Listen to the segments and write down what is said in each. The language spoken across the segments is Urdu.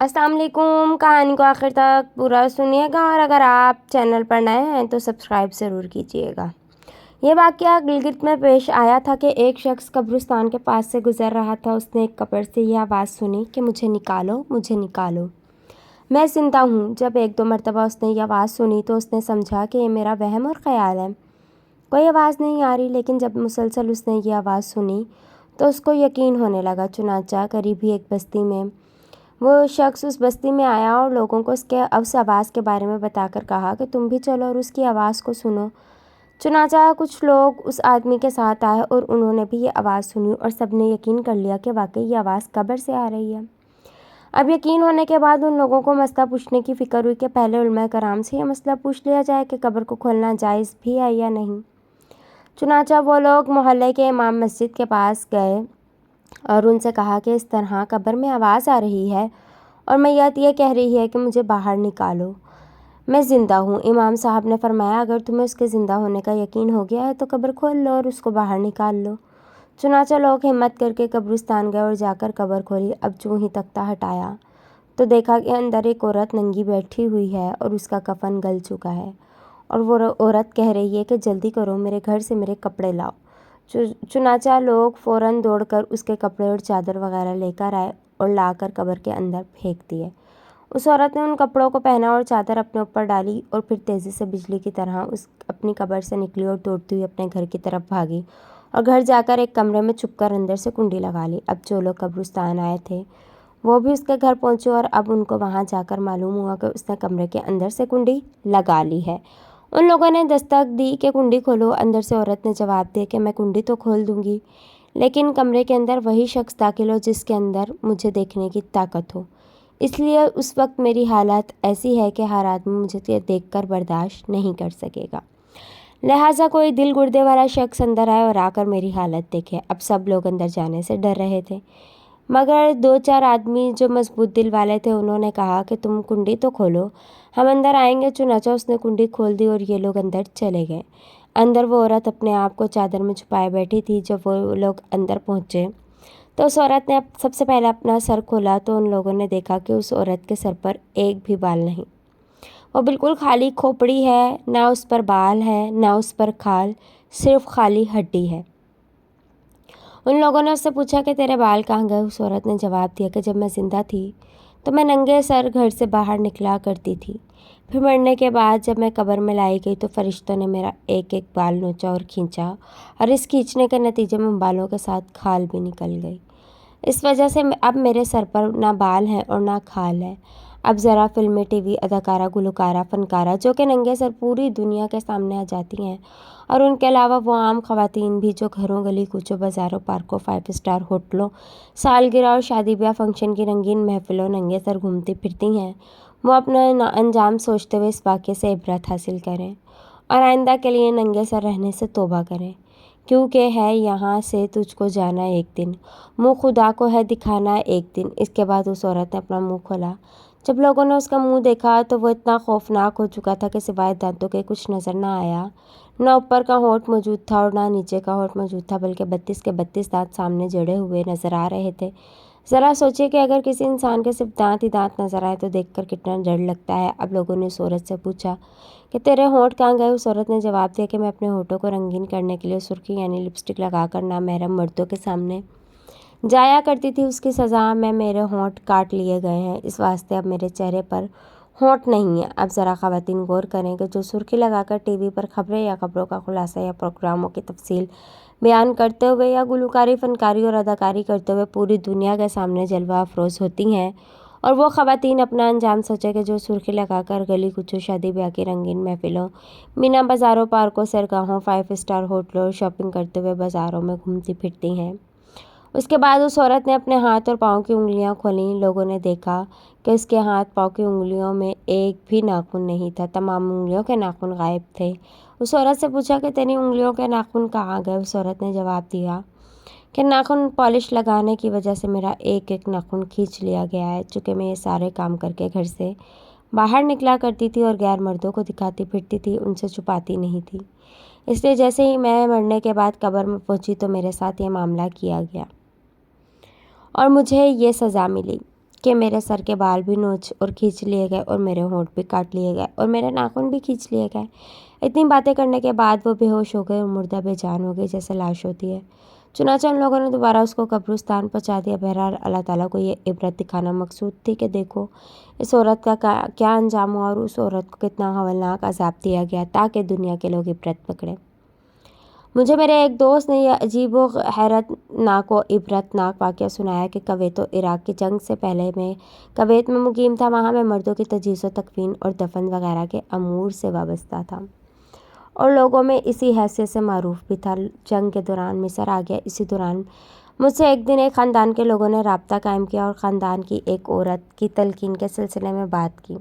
السلام علیکم۔ کہانی کو آخر تک پورا سنیے گا اور اگر آپ چینل پر نئے ہیں تو سبسکرائب ضرور کیجیے گا۔ یہ واقعہ گلگت میں پیش آیا تھا کہ ایک شخص قبرستان کے پاس سے گزر رہا تھا۔ اس نے ایک قبر سے یہ آواز سنی کہ مجھے نکالو، مجھے نکالو، میں زندہ ہوں۔ جب ایک دو مرتبہ اس نے یہ آواز سنی تو اس نے سمجھا کہ یہ میرا وہم اور خیال ہے، کوئی آواز نہیں آ رہی۔ لیکن جب مسلسل اس نے یہ آواز سنی تو اس کو یقین ہونے لگا۔ چنانچہ قریب ہی ایک بستی میں وہ شخص اس بستی میں آیا اور لوگوں کو اس آواز کے بارے میں بتا کر کہا کہ تم بھی چلو اور اس کی آواز کو سنو۔ چنانچہ کچھ لوگ اس آدمی کے ساتھ آئے اور انہوں نے بھی یہ آواز سنی اور سب نے یقین کر لیا کہ واقعی یہ آواز قبر سے آ رہی ہے۔ اب یقین ہونے کے بعد ان لوگوں کو مسئلہ پوچھنے کی فکر ہوئی کہ پہلے علماء کرام سے یہ مسئلہ پوچھ لیا جائے کہ قبر کو کھولنا جائز بھی ہے یا نہیں۔ چنانچہ وہ لوگ محلے کے امام مسجد کے پاس گئے اور ان سے کہا کہ اس طرح قبر میں آواز آ رہی ہے اور میت یہ کہہ رہی ہے کہ مجھے باہر نکالو، میں زندہ ہوں۔ امام صاحب نے فرمایا اگر تمہیں اس کے زندہ ہونے کا یقین ہو گیا ہے تو قبر کھول لو اور اس کو باہر نکال لو۔ چنانچہ لوگ ہمت کر کے قبرستان گئے اور جا کر قبر کھولی۔ اب جو ہی تختہ ہٹایا تو دیکھا کہ اندر ایک عورت ننگی بیٹھی ہوئی ہے اور اس کا کفن گل چکا ہے اور وہ عورت کہہ رہی ہے کہ جلدی کرو، میرے گھر سے میرے کپڑے لاؤ۔ چنانچہ لوگ فوراً دوڑ کر اس کے کپڑے اور چادر وغیرہ لے کر آئے اور لا کر قبر کے اندر پھینک دیے۔ اس عورت نے ان کپڑوں کو پہنا اور چادر اپنے اوپر ڈالی اور پھر تیزی سے بجلی کی طرح اپنی قبر سے نکلی اور دوڑتی ہوئی اپنے گھر کی طرف بھاگی اور گھر جا کر ایک کمرے میں چھپ کر اندر سے کنڈی لگا لی۔ اب جو لوگ قبرستان آئے تھے وہ بھی اس کے گھر پہنچے اور اب ان کو وہاں جا کر معلوم ہوا کہ اس نے کمرے کے اندر سے کنڈی لگا لی ہے۔ ان لوگوں نے دستک دی کہ کنڈی کھولو۔ اندر سے عورت نے جواب دیا کہ میں کنڈی تو کھول دوں گی لیکن کمرے کے اندر وہی شخص داخل ہو جس کے اندر مجھے دیکھنے کی طاقت ہو، اس لیے اس وقت میری حالت ایسی ہے کہ ہر آدمی مجھے دیکھ کر برداشت نہیں کر سکے گا، لہٰذا کوئی دل گردے والا شخص اندر آئے اور آ کر میری حالت دیکھے۔ اب سب لوگ اندر جانے سے ڈر رہے تھے مگر دو چار آدمی جو مضبوط دل والے تھے انہوں نے کہا کہ تم کنڈی تو کھولو، ہم اندر آئیں گے۔ چنانچہ اس نے کنڈی کھول دی اور یہ لوگ اندر چلے گئے۔ اندر وہ عورت اپنے آپ کو چادر میں چھپائے بیٹھی تھی۔ جب وہ لوگ اندر پہنچے تو اس عورت نے سب سے پہلے اپنا سر کھولا تو ان لوگوں نے دیکھا کہ اس عورت کے سر پر ایک بھی بال نہیں، وہ بالکل خالی کھوپڑی ہے، نہ اس پر بال ہے نہ اس پر کھال، صرف خالی ہڈی ہے۔ ان لوگوں نے اس سے پوچھا کہ تیرے بال کہاں گئے؟ اس عورت نے جواب دیا کہ جب میں زندہ تھی تو میں ننگے سر گھر سے باہر نکلا کرتی تھی، پھر مرنے کے بعد جب میں قبر میں لائی گئی تو فرشتوں نے میرا ایک ایک بال نوچا اور کھینچا اور اس کھینچنے کے نتیجے میں بالوں کے ساتھ کھال بھی نکل گئی۔ اس وجہ سے اب میرے سر پر نہ بال ہیں اور نہ کھال ہے۔ اب ذرا فلمیں، ٹی وی اداکارہ، گلوکارہ، فنکارہ جو کہ ننگے سر پوری دنیا کے سامنے آ جاتی ہیں اور ان کے علاوہ وہ عام خواتین بھی جو گھروں، گلی کوچوں، بازاروں، پارکوں، 5 اسٹار ہوٹلوں، سالگرہ اور شادی بیاہ فنکشن کی رنگین محفلوں ننگے سر گھومتی پھرتی ہیں، وہ اپنا انجام سوچتے ہوئے اس واقعے سے عبرت حاصل کریں اور آئندہ کے لیے ننگے سر رہنے سے توبہ کریں، کیونکہ ہے یہاں سے تجھ کو جانا ایک دن، منہ خدا کو ہے دکھانا ایک دن۔ اس کے بعد اس عورت نے اپنا منہ کھولا۔ جب لوگوں نے اس کا منہ دیکھا تو وہ اتنا خوفناک ہو چکا تھا کہ سوائے دانتوں کے کچھ نظر نہ آیا، نہ اوپر کا ہونٹ موجود تھا اور نہ نیچے کا ہونٹ موجود تھا، بلکہ 32 کے 32 دانت سامنے جڑے ہوئے نظر آ رہے تھے۔ ذرا سوچیے کہ اگر کسی انسان کے صرف دانت ہی دانت نظر آئے تو دیکھ کر کتنا ڈر لگتا ہے۔ اب لوگوں نے اس عورت سے پوچھا کہ تیرے ہونٹ کہاں گئے؟ اس عورت نے جواب دیا کہ میں اپنے ہونٹوں کو رنگین کرنے کے لیے سرخی یعنی لپسٹک لگا کر نامحرم مردوں کے سامنے جایا کرتی تھی، اس کی سزا میں میرے ہونٹ کاٹ لیے گئے ہیں، اس واسطے اب میرے چہرے پر ہونٹ نہیں ہے۔ اب ذرا خواتین غور کریں کہ جو سرخی لگا کر ٹی وی پر خبریں یا خبروں کا خلاصہ یا پروگراموں کی تفصیل بیان کرتے ہوئے یا گلوکاری، فنکاری اور اداکاری کرتے ہوئے پوری دنیا کے سامنے جلوہ افروز ہوتی ہیں، اور وہ خواتین اپنا انجام سوچے کہ جو سرخی لگا کر گلی کوچوں، شادی بیاہ کی رنگین محفلوں، مینا بازاروں، پارکوں، سرگاہوں، 5 اسٹار ہوٹلوں اور شاپنگ کرتے ہوئے بازاروں میں گھومتی پھرتی ہیں۔ اس کے بعد اس عورت نے اپنے ہاتھ اور پاؤں کی انگلیاں کھولیں۔ لوگوں نے دیکھا کہ اس کے ہاتھ پاؤں کی انگلیوں میں ایک بھی ناخن نہیں تھا، تمام انگلیوں کے ناخن غائب تھے۔ اس عورت سے پوچھا کہ تیری انگلیوں کے ناخن کہاں گئے؟ اس عورت نے جواب دیا کہ ناخن پالش لگانے کی وجہ سے میرا ایک ایک ناخن کھینچ لیا گیا ہے، چونکہ میں یہ سارے کام کر کے گھر سے باہر نکلا کرتی تھی اور غیر مردوں کو دکھاتی پھرتی تھی، ان سے چھپاتی نہیں تھی، اس لیے جیسے ہی میں مرنے کے بعد قبر میں پہنچی تو میرے ساتھ یہ معاملہ کیا گیا اور مجھے یہ سزا ملی۔ کہ میرے سر کے بال بھی نوچ اور کھینچ لیے گئے اور میرے ہونٹ بھی کاٹ لیے گئے اور میرے ناخن بھی کھینچ لیے گئے۔ اتنی باتیں کرنے کے بعد وہ بے ہوش ہو گئے اور مردہ بے جان ہو گئی جیسے لاش ہوتی ہے۔ چنانچہ ان لوگوں نے دوبارہ اس کو قبرستان پہنچا دیا۔ بہرحال اللہ تعالیٰ کو یہ عبرت دکھانا مقصود تھی کہ دیکھو اس عورت کا کیا انجام ہوا اور اس عورت کو کتنا ہولناک عذاب دیا گیا تاکہ دنیا کے لوگ عبرت پکڑیں۔ مجھے میرے ایک دوست نے یہ عجیب و حیرت ناک و عبرت ناک واقعہ سنایا کہ کویت و عراق کی جنگ سے پہلے میں کویت میں مقیم تھا۔ وہاں میں مردوں کی تجہیز و تکفین اور دفن وغیرہ کے امور سے وابستہ تھا اور لوگوں میں اسی حیثیت سے معروف بھی تھا۔ جنگ کے دوران مصر آ گیا۔ اسی دوران مجھ سے ایک دن ایک خاندان کے لوگوں نے رابطہ قائم کیا اور خاندان کی ایک عورت کی تلقین کے سلسلے میں بات کی۔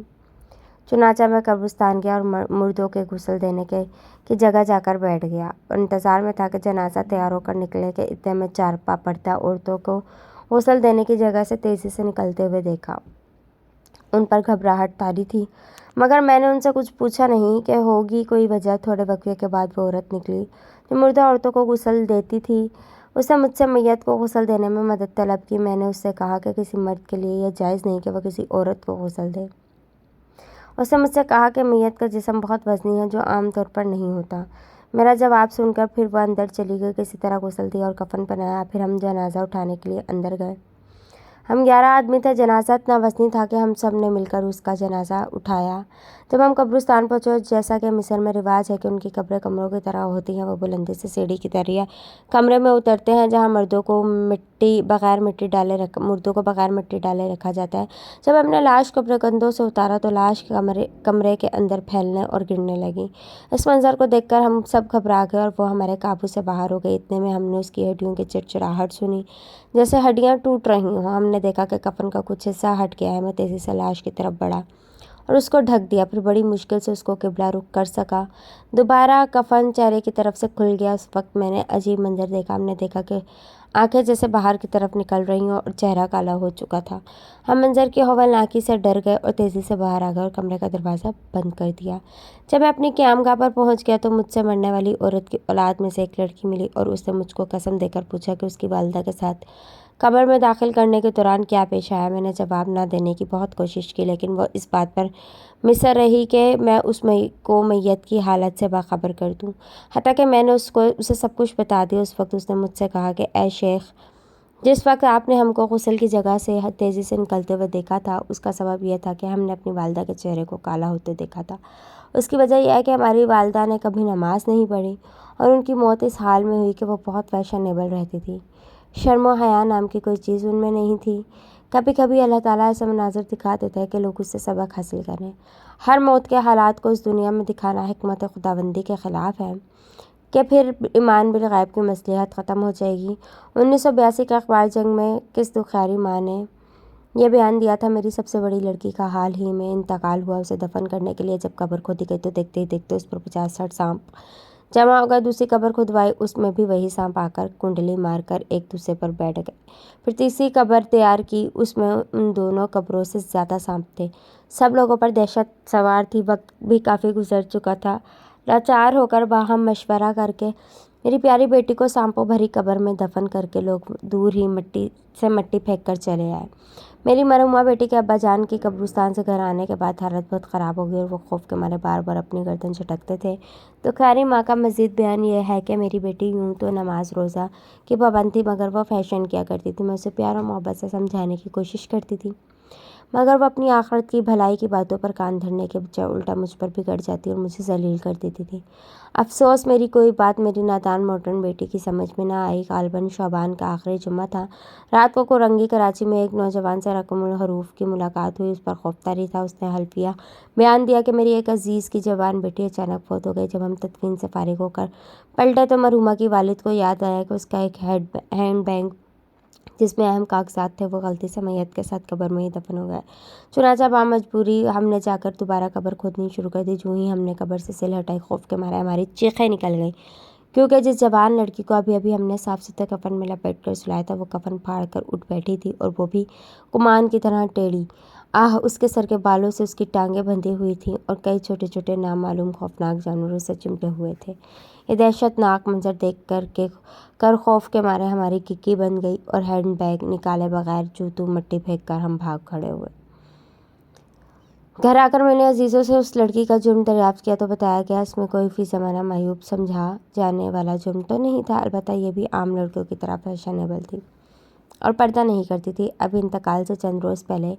چنانچہ میں قبرستان گیا اور مردوں کے غسل دینے کی جگہ جا کر بیٹھ گیا اور انتظار میں تھا کہ جنازہ تیار ہو کر نکلے کہ اتنے میں چارپا پردہ عورتوں کو غسل دینے کی جگہ سے تیزی سے نکلتے ہوئے دیکھا۔ ان پر گھبراہٹ طاری تھی مگر میں نے ان سے کچھ پوچھا نہیں کہ ہوگی کوئی وجہ۔ تھوڑے وقفے کے بعد وہ عورت نکلی جو مردہ عورتوں کو غسل دیتی تھی۔ اس نے مجھ سے میت کو غسل دینے میں مدد طلب کی۔ میں نے اس سے کہا کہ کسی مرد کے لیے یہ جائز نہیں کہ وہ کسی عورت کو غسل دے۔ اس نے مجھ سے کہا کہ میت کا جسم بہت وزنی ہے جو عام طور پر نہیں ہوتا۔ میرا جواب سن کر پھر وہ اندر چلی گئی۔ کسی طرح غسل دیا اور کفن پہنایا۔ پھر ہم جنازہ اٹھانے کے لیے اندر گئے۔ ہم 11 آدمی تھے۔ جنازہ اتنا وزنی تھا کہ ہم سب نے مل کر اس کا جنازہ اٹھایا۔ جب ہم قبرستان پہنچے، جیسا کہ مصر میں رواج ہے کہ ان کی قبریں کمروں کی طرح ہوتی ہیں، وہ بلندی سے سیڑھی کی طرح کمرے میں اترتے ہیں جہاں مردوں کو بغیر مٹی ڈالے رکھا جاتا ہے۔ جب ہم نے لاش قبر کندھوں سے اتارا تو لاش کمرے کے اندر پھیلنے اور گرنے لگی۔ اس منظر کو دیکھ کر ہم سب گھبرا گئے اور وہ ہمارے قابو سے باہر ہو گئی۔ اتنے میں ہم نے اس کی ہڈیوں کی چڑچڑاہٹ سنی جیسے ہڈیاں ٹوٹ رہی ہوں۔ ہم نے دیکھا کہ کفن کا کچھ حصہ ہٹ گیا ہے۔ میں تیزی سے لاش کی طرف بڑھا اور اس کو ڈھک دیا۔ پھر بڑی مشکل سے اس کو قبلہ رخ کر سکا۔ دوبارہ کفن چہرے کی طرف سے کھل گیا۔ اس وقت میں نے عجیب منظر دیکھا۔ ہم نے دیکھا کہ آنکھیں جیسے باہر کی طرف نکل رہی ہوں اور چہرہ کالا ہو چکا تھا۔ ہم منظر کی ہولناکی سے ڈر گئے اور تیزی سے باہر آ گئے اور کمرے کا دروازہ بند کر دیا۔ جب میں اپنی قیام گاہ پر پہنچ گیا تو مجھ سے مرنے والی عورت کی اولاد میں سے ایک لڑکی ملی اور اس نے مجھ کو قسم دے کر پوچھا کہ اس کی والدہ کے ساتھ قبر میں داخل کرنے کے دوران کیا پیش آیا۔ میں نے جواب نہ دینے کی بہت کوشش کی لیکن وہ اس بات پر مصر رہی کہ میں اس کو میت کی حالت سے باخبر کر دوں۔ حتیٰ کہ میں نے اسے سب کچھ بتا دیا۔ اس وقت اس نے مجھ سے کہا کہ اے شیخ، جس وقت آپ نے ہم کو غسل کی جگہ سے تیزی سے نکلتے ہوئے دیکھا تھا اس کا سبب یہ تھا کہ ہم نے اپنی والدہ کے چہرے کو کالا ہوتے دیکھا تھا۔ اس کی وجہ یہ ہے کہ ہماری والدہ نے کبھی نماز نہیں پڑھی اور ان کی موت اس حال میں ہوئی کہ وہ بہت فیشنیبل رہتی تھی۔ شرم و حیا نام کی کوئی چیز ان میں نہیں تھی۔ کبھی کبھی اللہ تعالیٰ ایسا مناظر دکھا دیتا ہے کہ لوگ اس سے سبق حاصل کریں۔ ہر موت کے حالات کو اس دنیا میں دکھانا حکمت خداوندی کے خلاف ہے کہ پھر ایمان بالغیب کی مصلحت ختم ہو جائے گی۔ 1982 کے اخبار جنگ میں کس دکھیاری ماں نے یہ بیان دیا تھا: میری سب سے بڑی لڑکی کا حال ہی میں انتقال ہوا۔ اسے دفن کرنے کے لیے جب قبر کھودی گئی تو دیکھتے ہی دیکھتے اس پر 50-60 سانپ جمع ہو گئے۔ دوسری قبر کھدوائی، اس میں بھی وہی سانپ آ کر کنڈلی مار کر ایک دوسرے پر بیٹھ گئے۔ پھر تیسری قبر تیار کی، اس میں ان دونوں قبروں سے زیادہ سانپ تھے۔ سب لوگوں پر دہشت سوار تھی۔ وقت بھی کافی گزر چکا تھا۔ لاچار ہو کر باہم مشورہ کر کے میری پیاری بیٹی کو سانپوں بھری قبر میں دفن کر کے لوگ دور ہی مٹی پھینک کر چلے آئے۔ میری مرحومہ بیٹی کے ابا جان کی قبرستان سے گھر آنے کے بعد حالت بہت خراب ہو گئی اور وہ خوف کے مارے بار بار اپنی گردن جھٹکتے تھے۔ دکھیاری ماں کا مزید بیان یہ ہے کہ میری بیٹی یوں تو نماز روزہ کی پابند تھی مگر وہ فیشن کیا کرتی تھی۔ میں اسے پیار اور محبت سے سمجھانے کی کوشش کرتی تھی مگر وہ اپنی آخرت کی بھلائی کی باتوں پر کان دھرنے کے بجائے الٹا مجھ پر بگڑ جاتی اور مجھے ذلیل کر دیتی تھی۔ افسوس میری کوئی بات میری نادان ماڈرن بیٹی کی سمجھ میں نہ آئی۔ غالباً شعبان کا آخری جمعہ تھا۔ رات کو کورنگی کراچی میں ایک نوجوان سے رقم الحروف کی ملاقات ہوئی۔ اس پر خوف طاری تھا۔ اس نے حلفیہ بیان دیا کہ میری ایک عزیز کی جوان بیٹی اچانک فوت ہو گئی۔ جب ہم تدفین سے فارغ ہو کر پلٹے تو مرحومہ کی والد کو یاد آیا کہ اس کا ایک ہینڈ بیگ جس میں اہم کاغذات تھے وہ غلطی سے میت کے ساتھ قبر میں ہی دفن ہو گئے۔ چنانچہ بامجبوری ہم نے جا کر دوبارہ قبر کھودنی شروع کر دی۔ جو ہی ہم نے قبر سے سل ہٹائی، خوف کے مارے ہماری چیخیں نکل گئیں کیونکہ جس جوان لڑکی کو ابھی ہم نے صاف ستھرے کفن میں لپیٹ کر سلایا تھا وہ کفن پھاڑ کر اٹھ بیٹھی تھی اور وہ بھی کمان کی طرح ٹیڑھی۔ آہ، اس کے سر کے بالوں سے اس کی ٹانگیں بندھی ہوئی تھیں اور کئی چھوٹے چھوٹے نامعلوم خوفناک جانوروں سے چمٹے ہوئے تھے۔ یہ دہشت ناک منظر دیکھ کر خوف کے مارے ہماری ککی بن گئی اور ہینڈ بیگ نکالے بغیر جوتوں مٹی پھینک کر ہم بھاگ کھڑے ہوئے۔ گھر آ کر میں نے عزیزوں سے اس لڑکی کا جرم دریافت کیا تو بتایا گیا اس میں کوئی فی زمانہ معیوب سمجھا جانے والا جرم تو نہیں تھا، البتہ یہ بھی عام لڑکیوں کی طرح فیشنیبل تھی اور پردہ نہیں کرتی تھی۔ اب انتقال سے چند روز پہلے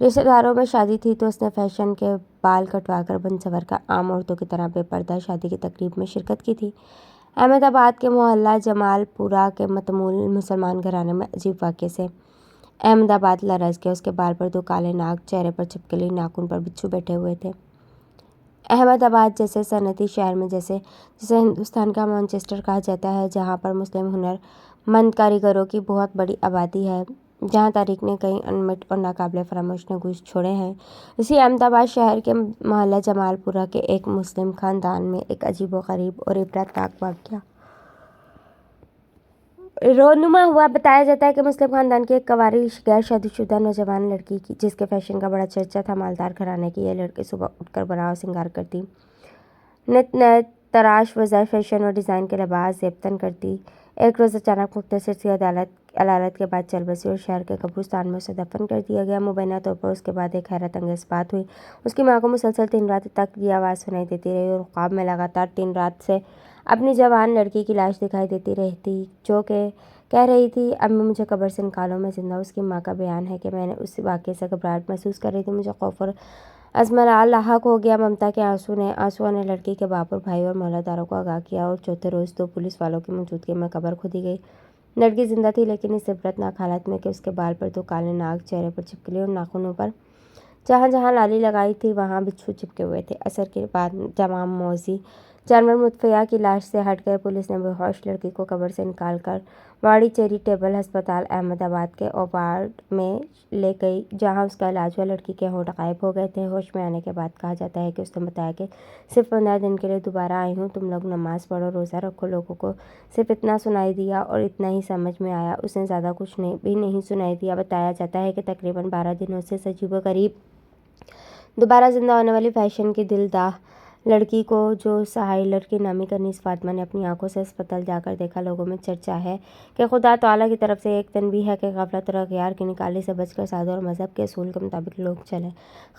رشتہ داروں میں شادی تھی تو اس نے فیشن کے بال کٹوا کر بن سنور کر عام عورتوں کی طرح بے پردہ شادی کی تقریب میں شرکت کی تھی۔ احمد آباد کے محلہ جمال پورہ کے متمول مسلمان گھرانے میں عجیب واقعے سے احمد آباد لرز گیا۔ اس کے بال پر 2 کالے ناگ، چہرے پر چھپکلی، ناخن پر بچھو بیٹھے ہوئے تھے۔ احمد آباد جیسے صنعتی شہر میں جسے ہندوستان کا مانچسٹر کہا جاتا ہے، جہاں پر مسلم ہنر مند کاریگروں کی بہت بڑی آبادی ہے، جہاں تاریخ نے کئی انمٹ اور ناقابل فراموش نگوش چھوڑے ہیں، اسی احمد آباد شہر کے محلہ جمال پورہ کے ایک مسلم خاندان میں ایک عجیب و غریب اور عبرت ناک واقعہ رونما ہوا۔ بتایا جاتا ہے کہ مسلم خاندان کی ایک کنواری غیر شادی شدہ نوجوان لڑکی کی، جس کے فیشن کا بڑا چرچا تھا، مالدار گھرانے کی یہ لڑکی صبح اٹھ کر بناؤ سنگار کرتی، نت نئے تراش وزر فیشن اور ڈیزائن کے لباس زیب تن کرتی۔ ایک روز اچانک مختصر سی علالت کے بعد چل بسی اور شہر کے قبرستان میں اسے دفن کر دیا گیا۔ مبینہ طور پر اس کے بعد ایک حیرت انگیز بات ہوئی۔ اس کی ماں کو مسلسل 3 راتوں تک یہ آواز سنائی دیتی رہی اور خواب میں لگاتار 3 رات سے اپنی جوان لڑکی کی لاش دکھائی دیتی رہتی، جو کہ کہہ رہی تھی، امی مجھے قبر سے نکالو، میں زندہ ہوں۔ اس کی ماں کا بیان ہے کہ میں نے اس واقعے سے گھبراہٹ محسوس کر رہی تھی، مجھے خوف اور ازمرال لاحق ہو گیا۔ ممتا کے آنسوؤں نے لڑکی کے باپ اور بھائی اور محلہ داروں کو آگاہ کیا اور چوتھے روز 2 پولیس والوں کی موجودگی میں قبر کھودی گئی۔ لڑکی زندہ تھی، لیکن اس عبرت ناک حالت میں کہ اس کے بال پر 2 کالے ناگ، چہرے پر چھپکلی اور ناخنوں پر جہاں جہاں لالی لگائی تھی وہاں بچھو چپکے ہوئے تھے۔ عصر کے بعد تمام موذی جانور متفیہ کی لاش سے ہٹ گئے۔ پولیس نے بے ہوش لڑکی کو قبر سے نکال کر واڑی چیریٹیبل ہسپتال احمد آباد کے اوارڈ میں لے گئی، جہاں اس کا علاج ہوا۔ لڑکی کے ہونٹ غائب ہو گئے تھے۔ ہوش میں آنے کے بعد کہا جاتا ہے کہ اس نے بتایا کہ صرف 15 دن کے لیے دوبارہ آئی ہوں، تم لوگ نماز پڑھو، روزہ رکھو۔ لوگوں کو صرف اتنا سنائی دیا اور اتنا ہی سمجھ میں آیا، اس نے زیادہ کچھ بھی نہیں سنائی دیا۔ بتایا جاتا ہے کہ تقریباً 12 دنوں سے اس عجیب و غریب دوبارہ زندہ ہونے والی فیشن کی دل داہ لڑکی کو، جو ساحر کی نامی کنیز فاطمہ نے اپنی آنکھوں سے اسپتال جا کر دیکھا، لوگوں میں چرچا ہے کہ خدا تعالیٰ کی طرف سے ایک تنبیہ ہے کہ غفلت اور اغیار کی نکالی سے بچ کر سادھو اور مذہب کے اصول کے مطابق لوگ چلیں۔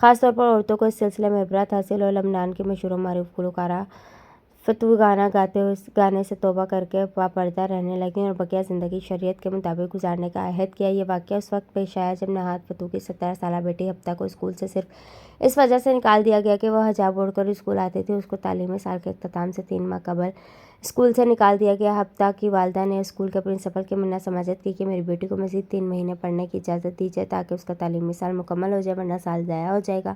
خاص طور پر عورتوں کو اس سلسلے میں عبرت حاصل ہو۔ لبنان کی مشہور و معروف گلوکارہ فتوی گانے سے توبہ کر کے باپردہ رہنے لگیں اور بقیہ زندگی شریعت کے مطابق گزارنے کا عہد کیا۔ یہ واقعہ اس وقت پیش آیا جب نہاد فتوی کی 17 سالہ بیٹی ہفتہ کو اسکول سے صرف اس وجہ سے نکال دیا گیا کہ وہ حجاب اوڑھ کر اسکول آتی تھی۔ اس کو تعلیمی سال کے اختتام سے 3 ماہ قبل اسکول سے نکال دیا گیا۔ ہفتہ کی والدہ نے اسکول کے پرنسپل کی منت سماجت کی کہ میری بیٹی کو مزید 3 مہینے پڑھنے کی اجازت دی جائے تاکہ اس کا تعلیمی سال مکمل ہو جائے، ورنہ سال ضائع ہو جائے گا،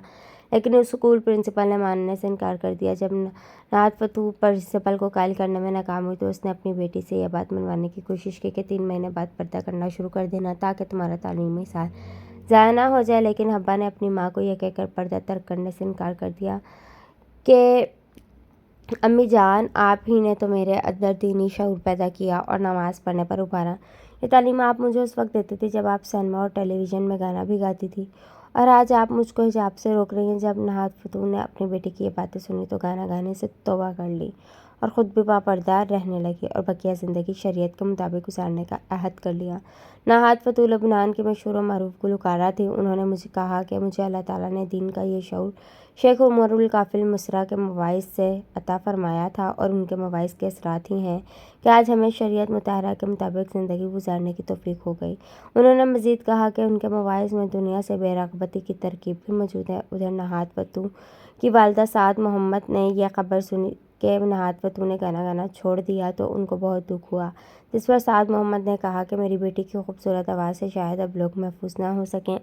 لیکن اسکول پرنسپل نے ماننے سے انکار کر دیا۔ جب نہاد فتوی پرنسپل کو قائل کرنے میں ناکام ہوئی تو اس نے اپنی بیٹی سے یہ بات منوانے کی کوشش کی کہ 3 مہینے بعد پردہ کرنا شروع کر دینا تاکہ تمہارا تعلیمی سال ضائع نہ ہو جائے، لیکن حبا نے اپنی ماں کو یہ کہہ کر پردہ ترک کرنے سے انکار کر دیا کہ امی جان، آپ ہی نے تو میرے اندر دینی شعور پیدا کیا اور نماز پڑھنے پر ابھارا۔ یہ تعلیم آپ مجھے اس وقت دیتی تھی جب آپ سینما اور ٹیلی ویژن میں گانا بھی گاتی تھی، اور آج آپ مجھ کو حجاب سے روک رہی ہیں۔ جب نہاد فتوی نے اپنی بیٹی کی یہ باتیں سنی تو گانا گانے سے توبہ کر لی اور خود بھی باپردہ رہنے لگی اور بقیہ زندگی شریعت کے مطابق گزارنے کا عہد کر لیا۔ نہاد فتوی لبنان کی مشہور و معروف گلوکارہ تھیں۔ انہوں نے مجھے کہا کہ مجھے اللہ تعالیٰ نے دین کا یہ شعور شیخ عمر القافل مصری کے مواعظ سے عطا فرمایا تھا، اور ان کے مواعظ کے اثرات ہی ہیں کہ آج ہمیں شریعت مطہرہ کے مطابق زندگی گزارنے کی توفیق ہو گئی۔ انہوں نے مزید کہا کہ ان کے مواعظ میں دنیا سے بے رغبتی کی ترغیب بھی موجود ہے۔ ادھر نہاد فتوی کی والدہ سعاد محمد نے یہ خبر سنی کہ نہاد فتوی نے گانا گانا چھوڑ دیا تو ان کو بہت دکھ ہوا، جس پر سعاد محمد نے کہا کہ میری بیٹی کی خوبصورت آواز سے شاید اب لوگ محفوظ نہ ہو سکیں۔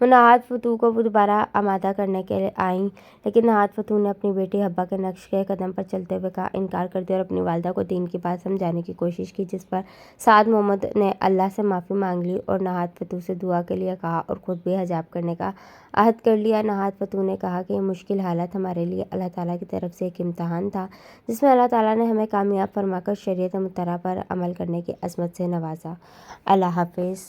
وہ نہاد فتوی کو دوبارہ آمادہ کرنے کے لیے آئیں، لیکن نہاد فتوی نے اپنی بیٹی حبا کے نقش قدم پر چلتے ہوئے انکار کر دیا اور اپنی والدہ کو دین کی بات سمجھانے کی کوشش کی، جس پر سعاد محمد نے اللہ سے معافی مانگ لی اور نہاد فتوی سے دعا کے لیے کہا اور خود بھی حجاب کرنے کا عہد کر لیا۔ نہاد فتوی نے کہا کہ یہ مشکل حالت ہمارے لیے اللہ تعالیٰ کی طرف سے ایک امتحان تھا، جس میں اللہ تعالیٰ نے ہمیں کامیاب فرما کر شریعت مطہرہ پر عمل کرنے کی عظمت سے نوازا۔ اللہ حافظ۔